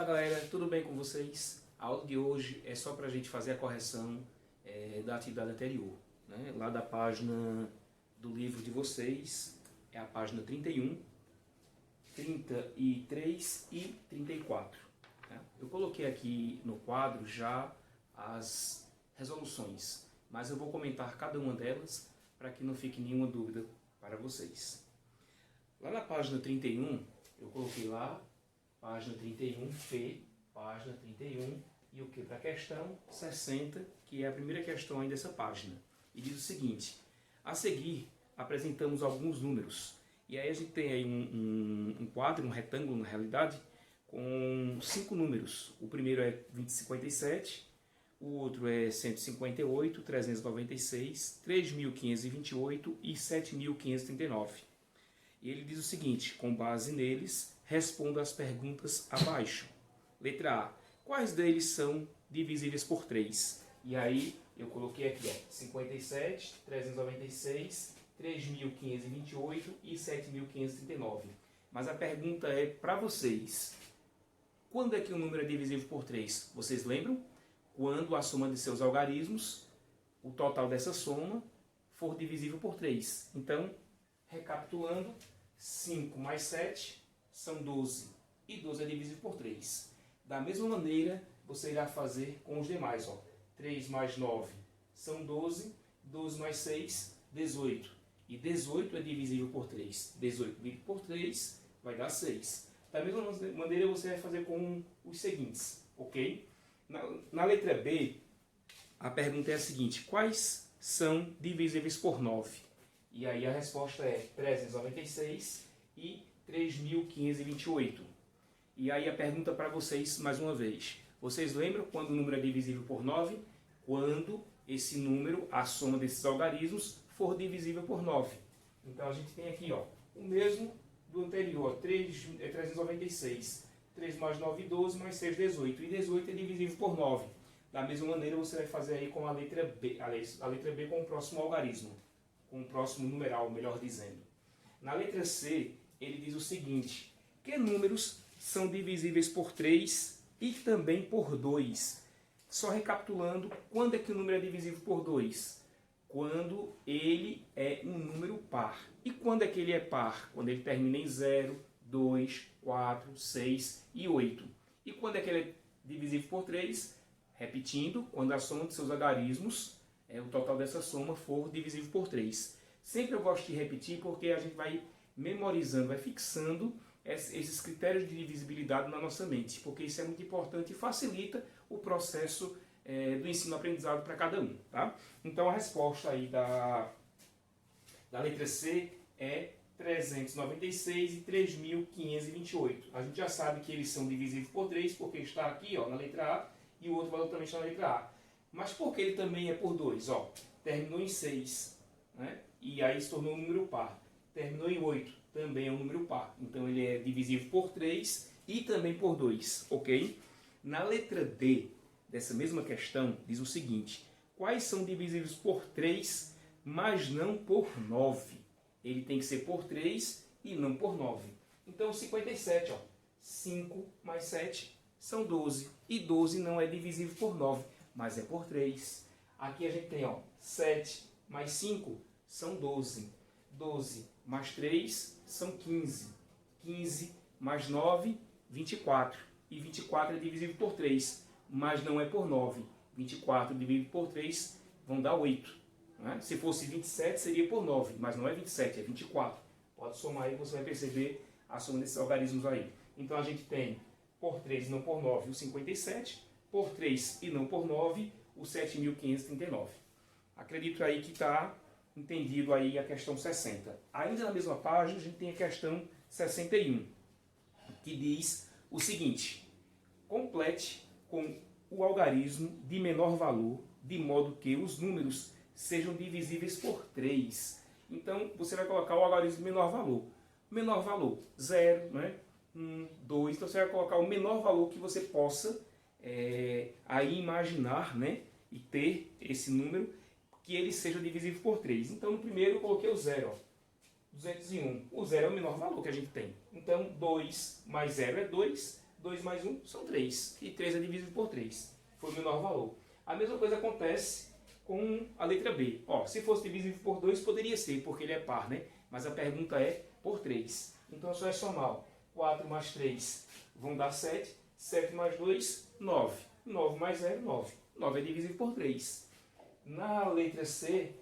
galera, tudo bem com vocês? A aula de hoje é só para a gente fazer a correção da atividade anterior, né? Lá da página do livro de vocês, é a página 31, 33 e 34. Tá? Eu coloquei aqui no quadro já as resoluções, mas eu vou comentar cada uma delas para que não fique nenhuma dúvida para vocês. Lá na página 31, eu coloquei lá, página 31, P, página 31, e o que para a questão 60, que é a primeira questão aí dessa página. E diz o seguinte: a seguir apresentamos alguns números. E aí a gente tem aí um quadro, um retângulo na realidade, com 5 números. O primeiro é 2057, o outro é 158, 396, 3.528 e 7.539. E ele diz o seguinte: com base neles, responda as perguntas abaixo. Letra A. Quais deles são divisíveis por 3? E aí eu coloquei aqui, 57, 396, 3.528 e 7.539. Mas a pergunta é para vocês: quando é que o número é divisível por 3? Vocês lembram? Quando a soma de seus algarismos, o total dessa soma, for divisível por 3. Então, recapitulando, 5 mais 7 são 12. E 12 é divisível por 3. Da mesma maneira, você irá fazer com os demais. 3 mais 9 são 12. 12 mais 6, 18. E 18 é divisível por 3. 18 dividido por 3 vai dar 6. Da mesma maneira, você vai fazer com os seguintes. Ok? Na letra B, a pergunta é a seguinte: quais são divisíveis por 9? E aí a resposta é 396 e 3.528. E aí a pergunta para vocês, mais uma vez: vocês lembram quando o número é divisível por 9? Quando esse número, a soma desses algarismos, for divisível por 9. Então a gente tem aqui o mesmo do anterior, 396. 3 mais 9, 12, mais 6, 18. E 18 é divisível por 9. Da mesma maneira, você vai fazer aí com a letra B, a letra B com o próximo algarismo, com o próximo numeral, melhor dizendo. Na letra C, ele diz o seguinte: que números são divisíveis por 3 e também por 2? Só recapitulando, quando é que o número é divisível por 2? Quando ele é um número par. E quando é que ele é par? Quando ele termina em 0, 2, 4, 6 e 8. E quando é que ele é divisível por 3? Repetindo, quando a soma de seus algarismos, o total dessa soma, for divisível por 3. Sempre eu gosto de repetir porque a gente vai memorizando, vai fixando esses critérios de divisibilidade na nossa mente, porque isso é muito importante e facilita o processo do ensino-aprendizado para cada um. Tá? Então a resposta aí da letra C é 396 e 3.528. A gente já sabe que eles são divisíveis por 3, porque está aqui na letra A, e o outro valor também está na letra A. Mas por que ele também é por 2? Terminou em 6, né? E aí se tornou um número par. Terminou em 8, também é um número par. Então ele é divisível por 3 e também por 2, ok? Na letra D dessa mesma questão, diz o seguinte: quais são divisíveis por 3, mas não por 9? Ele tem que ser por 3 e não por 9. Então 57, 5 mais 7 são 12. E 12 não é divisível por 9, mas é por 3. Aqui a gente tem 7 mais 5 são 12. 12 mais 3 são 15. 15 mais 9, 24. E 24 é divisível por 3, mas não é por 9. 24 dividido por 3 vão dar 8. Se fosse 27, seria por 9, mas não é 27, é 24. Pode somar aí, você vai perceber a soma desses algarismos aí. Então a gente tem por 3 e não por 9 o 57, por 3 e não por 9 o 7.539. Acredito aí que está entendido aí a questão 60. Ainda na mesma página a gente tem a questão 61, que diz o seguinte: complete com o algarismo de menor valor, de modo que os números sejam divisíveis por 3. Então, você vai colocar o algarismo de menor valor. Menor valor, 0, 1, 2. Então, você vai colocar o menor valor que você possa aí imaginar, e ter esse número, que ele seja divisível por 3. Então, no primeiro eu coloquei o 0. 201. O 0 é o menor valor que a gente tem. Então, 2 mais 0 é 2, 2 mais 1 são 3. E 3 é divisível por 3. Foi o menor valor. A mesma coisa acontece com a letra B. Ó, se fosse divisível por 2, poderia ser, porque ele é par, né? Mas a pergunta é por 3. Então, só é somar. Ó. 4 mais 3 vão dar 7. 7 mais 2, 9. 9 mais 0, 9. 9 é divisível por 3. Na letra C,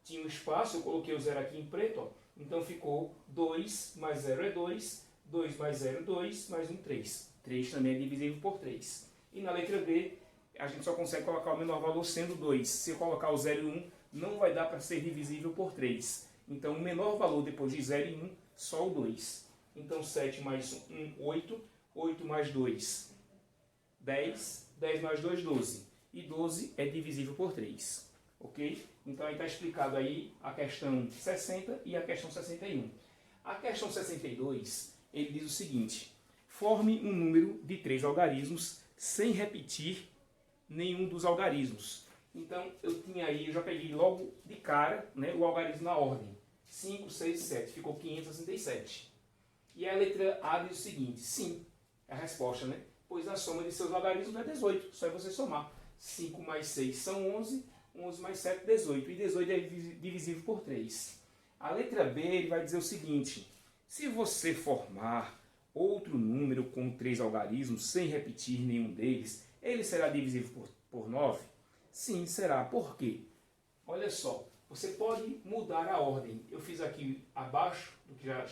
tinha um espaço, eu coloquei o 0 aqui em preto. Ó. Então, ficou 2 mais 0 é 2. 2 mais 0, 2. Mais 1, 3. 3 também é divisível por 3. E na letra B, a gente só consegue colocar o menor valor sendo 2. Se eu colocar o 0 e 1, não vai dar para ser divisível por 3. Então, o menor valor depois de 0 e 1, só o 2. Então, 7 mais 1, 8. 8 mais 2, 10. 10 mais 2, 12. E 12 é divisível por 3. Ok? Então, aí está explicado aí a questão 60 e a questão 61. A questão 62, ele diz o seguinte. Forme um número de 3 algarismos sem repetir nenhum dos algarismos. Então, eu já peguei logo de cara, né, o algarismo na ordem. 5, 6, 7. Ficou 567. E a letra A diz o seguinte. Sim, é a resposta, né? Pois a soma de seus algarismos é 18. Só é você somar. 5 mais 6 são 11. 11 mais 7, 18. E 18 é divisível por 3. A letra B ele vai dizer o seguinte. Se você formar outro número com 3 algarismos sem repetir nenhum deles, ele será divisível por 9? Sim, será. Por quê? Olha só, você pode mudar a ordem. Eu fiz aqui abaixo do que já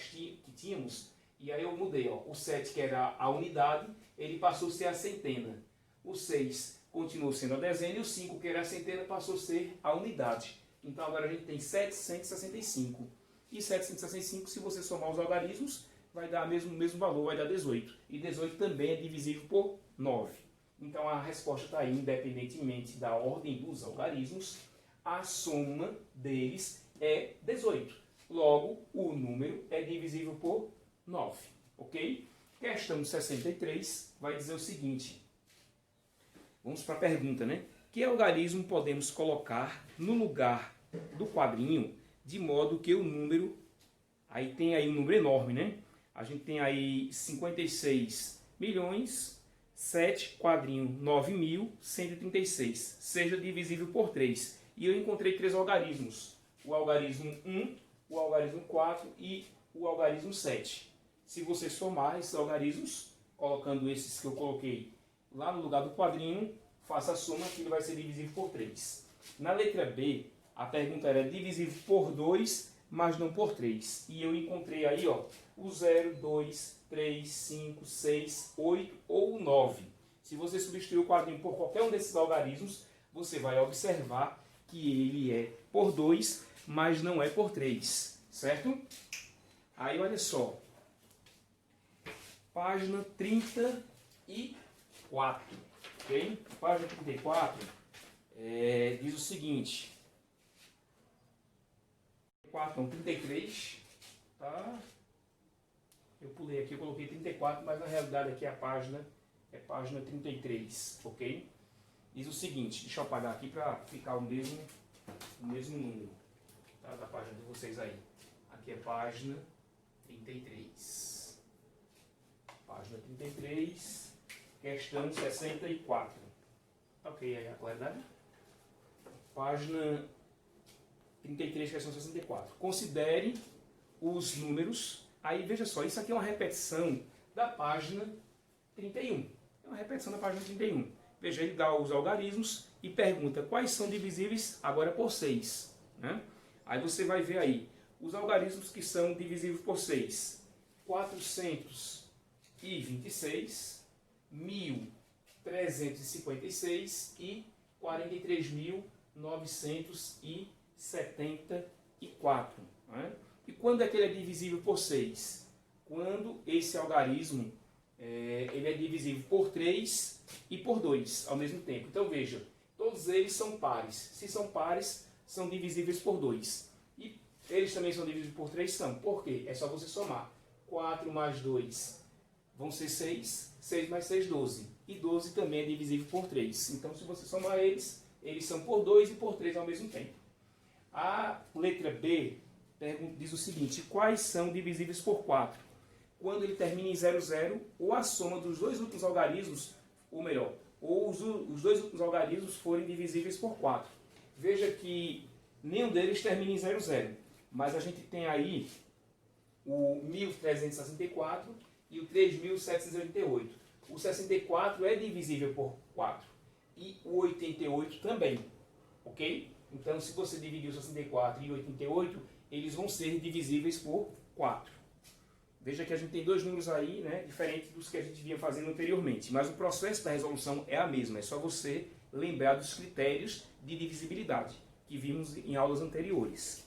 tínhamos, e aí eu mudei. Ó. O 7, que era a unidade, ele passou a ser a centena. O 6 continuou sendo a dezena, e o 5, que era a centena, passou a ser a unidade. Então agora a gente tem 765. E 765, se você somar os algarismos, vai dar o mesmo valor, vai dar 18. E 18 também é divisível por 9. Então a resposta está aí, independentemente da ordem dos algarismos, a soma deles é 18. Logo, o número é divisível por 9. Ok? Questão 63 vai dizer o seguinte. Vamos para a pergunta, né? Que algarismo podemos colocar no lugar do quadrinho de modo que o número... Aí tem aí um número enorme, né? A gente tem aí 56 milhões... 7, quadrinho, 9.136. Seja divisível por 3. E eu encontrei 3 algarismos. O algarismo 1, o algarismo 4 e o algarismo 7. Se você somar esses algarismos, colocando esses que eu coloquei lá no lugar do quadrinho, faça a soma que ele vai ser divisível por 3. Na letra B, a pergunta era divisível por 2, mas não por 3. E eu encontrei aí ó, o 0, 2, 3, 5, 6, 8 ou 9. Se você substituir o quadrinho por qualquer um desses algarismos, você vai observar que ele é por 2, mas não é por 3. Certo? Aí olha só. Página 34. Ok? Página 34 diz o seguinte. 33. Tá? Eu pulei aqui, eu coloquei 34, mas na realidade aqui a página é página 33, ok? Diz o seguinte, deixa eu apagar aqui para ficar o mesmo número, tá? Da página de vocês aí. Aqui é página 33. Página 33, questão 64. Ok, aí a claridade? Página 33, questão 64. Considere os números. Aí, veja só, isso aqui é uma repetição da página 31. É uma repetição da página 31. Veja, ele dá os algarismos e pergunta quais são divisíveis agora por 6. Né? Aí você vai ver aí os algarismos que são divisíveis por 6. 426, 1.356 e 43.974. Né? E quando é que ele é divisível por 6? Quando esse algarismo ele é divisível por 3 e por 2 ao mesmo tempo. Então veja, todos eles são pares. Se são pares, são divisíveis por 2. E eles também são divisíveis por 3? São. Por quê? É só você somar. 4 mais 2 vão ser 6. 6 mais 6, 12. E 12 também é divisível por 3. Então se você somar eles são por 2 e por 3 ao mesmo tempo. A letra B diz o seguinte, quais são divisíveis por 4? quando ele termina em 00 ou a soma dos dois últimos algarismos, ou melhor, ou os dois últimos algarismos forem divisíveis por 4. Veja que nenhum deles termina em 00, mas a gente tem aí o 1364 e o 3788. O 64 é divisível por 4 e o 88 também, ok? Então, se você dividir o 64 e o 88, eles vão ser divisíveis por 4. Veja que a gente tem dois números aí, né, diferentes dos que a gente vinha fazendo anteriormente, mas o processo da resolução é a mesma, é só você lembrar dos critérios de divisibilidade que vimos em aulas anteriores.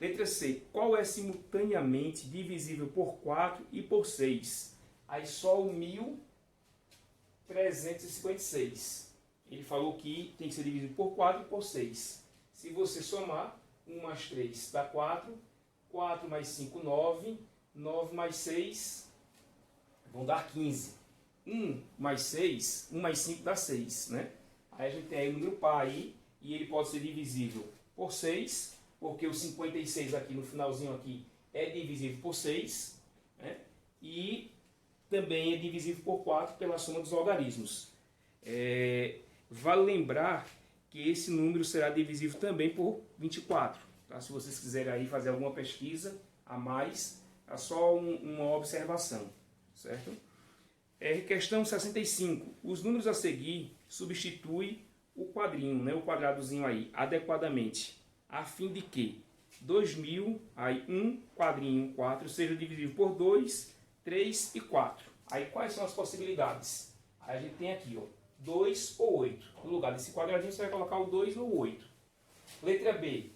Letra C. Qual é simultaneamente divisível por 4 e por 6? Aí só o 1356. Ele falou que tem que ser dividido por 4 e por 6. Se você somar, 1 mais 3 dá 4, 4 mais 5, 9, 9 mais 6 vão dar 15. 1 mais 6, 1 mais 5 dá 6, né? Aí a gente tem aí o número par aí, e ele pode ser divisível por 6, porque o 56 aqui no finalzinho aqui é divisível por 6, né? E também é divisível por 4 pela soma dos algarismos. Vale lembrar que esse número será divisível também por 24. Tá? Se vocês quiserem aí fazer alguma pesquisa a mais, é só uma observação, certo? Questão 65. Os números a seguir substituem o quadrinho, né, o quadradozinho aí, adequadamente, a fim de que 2000, aí 1, quadrinho 4, seja divisível por 2, 3 e 4. Aí quais são as possibilidades? Aí a gente tem aqui, ó, 2 ou 8. No lugar desse quadradinho você vai colocar o 2 ou o 8. Letra B.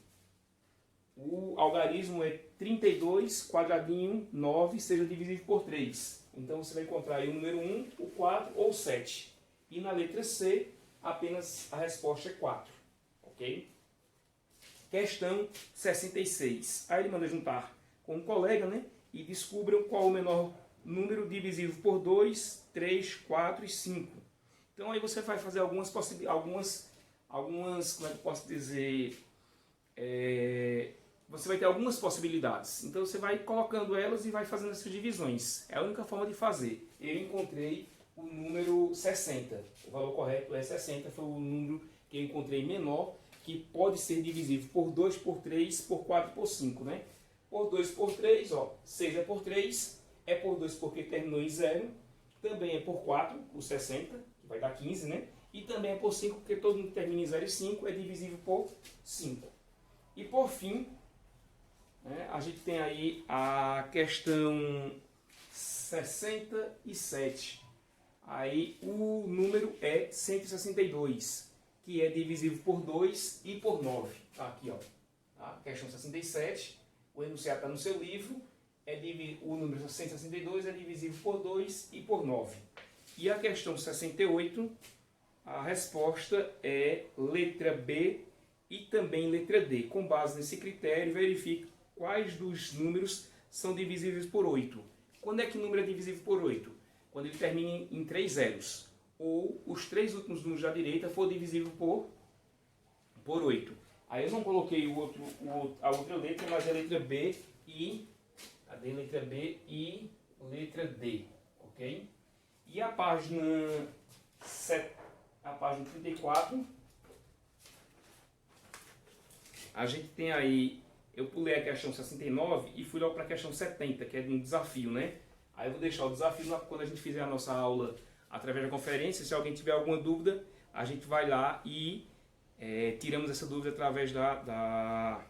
O algarismo é 32, quadradinho 9, seja divisível por 3. Então você vai encontrar aí o número 1, o 4 ou o 7. E na letra C, apenas a resposta é 4. Ok? Questão 66. Aí ele manda juntar com um colega, né? E descubram qual o menor número divisível por 2, 3, 4 e 5. Então aí você vai fazer algumas possibilidades, como é que eu posso dizer, você vai ter algumas possibilidades. Então você vai colocando elas e vai fazendo essas divisões. É a única forma de fazer. Eu encontrei o número 60. O valor correto é 60, foi o número que eu encontrei menor, que pode ser divisível por 2, por 3, por 4 e por 5, né? Por 2 por 3, ó, 6 é por 3, é por 2 porque terminou em 0, também é por 4, o 60, que vai dar 15, né? E também é por 5, porque todo mundo que termina em 0 e 5 é divisível por 5. E por fim, né, a gente tem aí a questão 67. Aí o número é 162, que é divisível por 2 e por 9. Tá aqui, ó. Tá? Questão 67, o enunciado está no seu livro. O número 162 é divisível por 2 e por 9. E a questão 68, a resposta é letra B e também letra D. Com base nesse critério, verifique quais dos números são divisíveis por 8. Quando é que o número é divisível por 8? Quando ele termina em 3 zeros. Ou os 3 últimos números da direita for divisível por 8. Aí eu não coloquei a outra letra, mas é a letra B e... Cadê a letra B e letra D? Ok? E a página 34, a gente tem aí... Eu pulei a questão 69 e fui logo para a questão 70, que é de um desafio, né? Aí eu vou deixar o desafio quando a gente fizer a nossa aula através da conferência. Se alguém tiver alguma dúvida, a gente vai lá e tiramos essa dúvida através da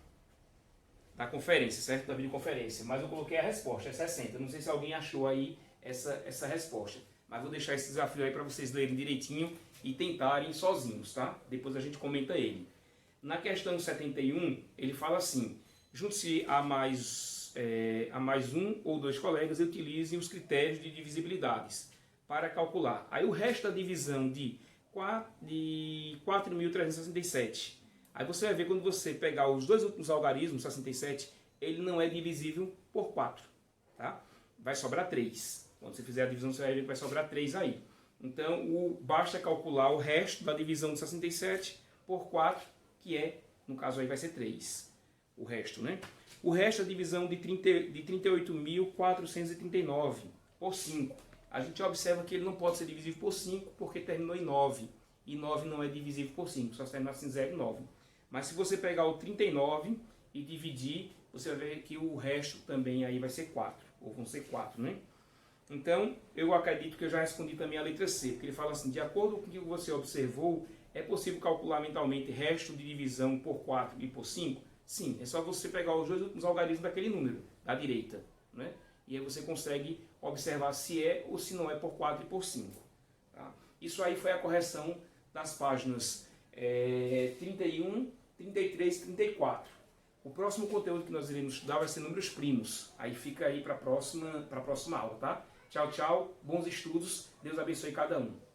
conferência, certo? Da videoconferência. Mas eu coloquei a resposta, é 60. Não sei se alguém achou aí essa resposta. Mas vou deixar esse desafio aí para vocês lerem direitinho e tentarem sozinhos, tá? Depois a gente comenta ele. Na questão 71, ele fala assim: junte-se a mais um ou dois colegas e utilizem os critérios de divisibilidades para calcular. Aí o resto da divisão de 4.367. Aí você vai ver, quando você pegar os dois últimos algarismos, 67, ele não é divisível por 4. Tá? Vai sobrar 3. Quando você fizer a divisão, você vai ver que vai sobrar 3 aí. Então, basta calcular o resto da divisão de 67 por 4, que no caso aí vai ser 3. o resto, né? O resto é a divisão de 38.439 por 5. A gente observa que ele não pode ser divisível por 5 porque terminou em 9. E 9 não é divisível por 5, só se terminar assim 0 e 9. Mas se você pegar o 39 e dividir, você vai ver que o resto também aí vai ser 4. Ou vão ser 4, né? Então, eu acredito que eu já respondi também a letra C. Porque ele fala assim, de acordo com o que você observou, é possível calcular mentalmente resto de divisão por 4 e por 5? Sim, é só você pegar os dois últimos algarismos daquele número, da direita, né? E aí você consegue observar se é ou se não é por 4 e por 5. Tá? Isso aí foi a correção das páginas 31, 33 e 34. O próximo conteúdo que nós iremos estudar vai ser números primos. Aí fica aí para a próxima aula, tá? Tchau, tchau, bons estudos, Deus abençoe cada um.